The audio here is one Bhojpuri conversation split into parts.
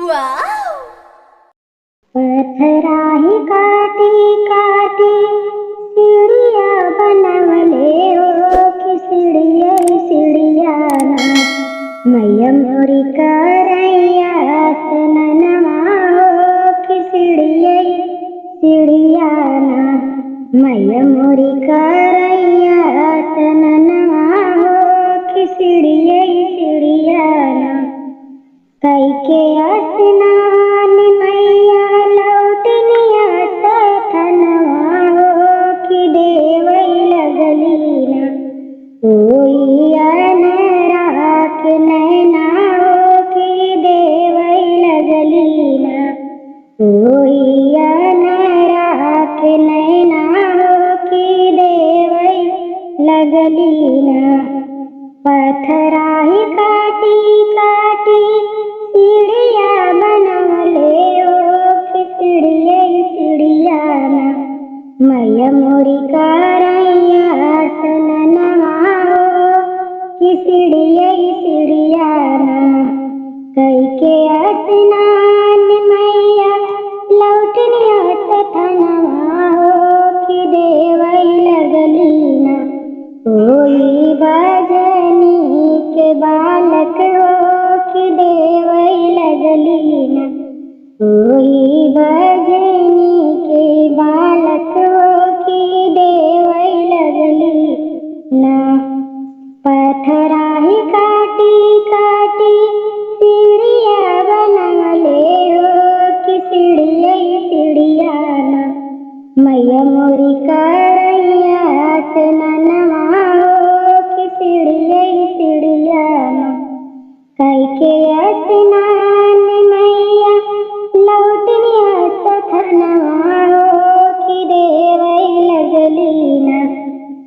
वाव! पथराही काटी काटी सीढ़िया बनवले हो कि सीढ़िया सीढ़िया ना मैया मोरी करैया सननमा हो कि सीढ़िया सीढ़िया ना मैया मोरी करैया सननमा हो कि सीढ़िया सीढ़िया ना कई के स्नान मैया लौटनिया सथनवा हो कि देवई लगली ना कोई अनरा के नैना हो कि देवई लगली ना कोई अनरा के नैना हो कि देवई लगली ना पथराही काटी काटी सीढ़िया बनवले हो कि सीढ़िया सीढ़िया ना मैया मोरी करैया सननमा हो कि सीढ़िया सीढ़िया ना कई के स्नान मैया लौटनिया सथनवा हो कि देवई लगली ना कोई बजनी के बालक हो कि देवई लगली ना कोई बजनी के बालक हो कि देवई लगली ना पथराही काटी काटी सीढ़िया बनवले हो कि सीढ़िया सीढ़िया ना मैया मोरी करैया सननमा हो कि सीढ़िया सीढ़िया ना कई के स्नान मैया लौटनिया सथनवा हो कि देवई लगली ना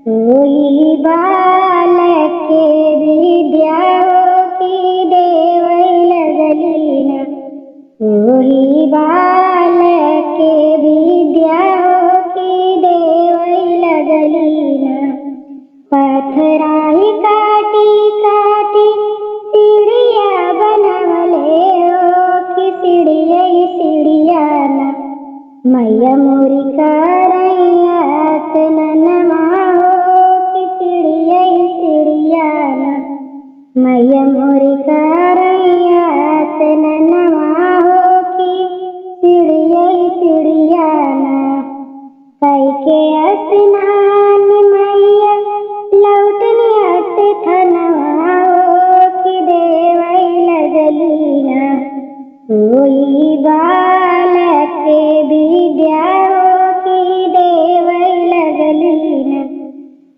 कोई बालक के विद्या हो कि देवई लगली ना कोई बालक के विद्या हो कि देवई लगली ना पथराही काटी काटी सीढ़िया बनवले हो कि सीढ़िया सीढ़िया ना मैया मोरी करैया सननमा हो कि सीढ़िया सीढ़िया ना मैया मोरी करैया सननमा हो कि सीढ़िया सीढ़िया ना कई के स्नान मैया लौटनिया सथनवा हो कि देवई लगली ना कोई बालक के विद्या हो कि देवई लगली ना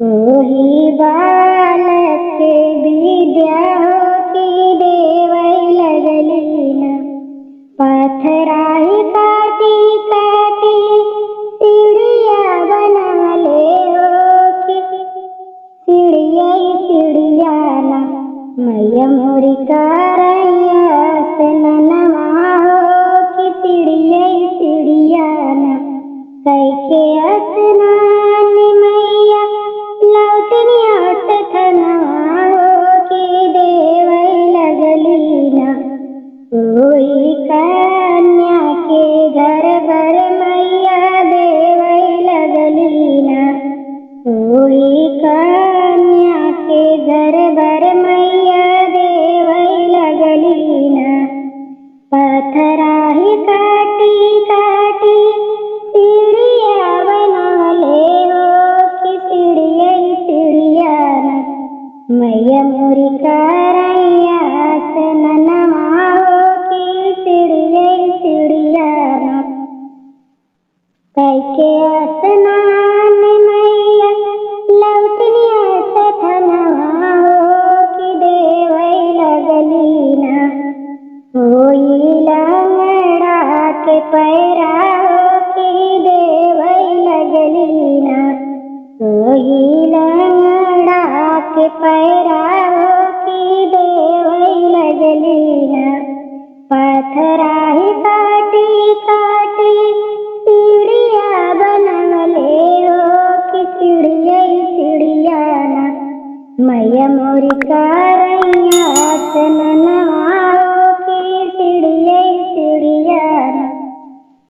कोई बालक के विद्या हो कि देवई लगली ना पथराही काटी काटी सीढ़िया बनवले हो कि सीढ़िया सीढ़िया ना मैया मोरी करैया सननमा हो कि सीढ़िया सीढ़िया ना कई के स्नान मैया लौटनिया सथनवा हो कि देवई लगली ना कोई कन्या के घर बर मैया देवई लगली ना कोई कन्या के घर बर मैया देवई लगली ना पथराही काटी काटी सीढ़िया बनवले हो कि सीढ़िया सीढ़िया ना मैया मोरी करैया सननमा हो कि सीढ़िया सीढ़िया ना कई के स्नान मैया लौटनिया सथनवा हो कि देवई लगली ना कोई लंगड़ा के पैरा हो कि देवई लगली ना कोई लंगड़ा के पैरा हो कि देवई लगली ना पथराही काटी काटी सीढ़िया बनवले हो कि सीढ़िया सीढ़िया ना मैया मोरी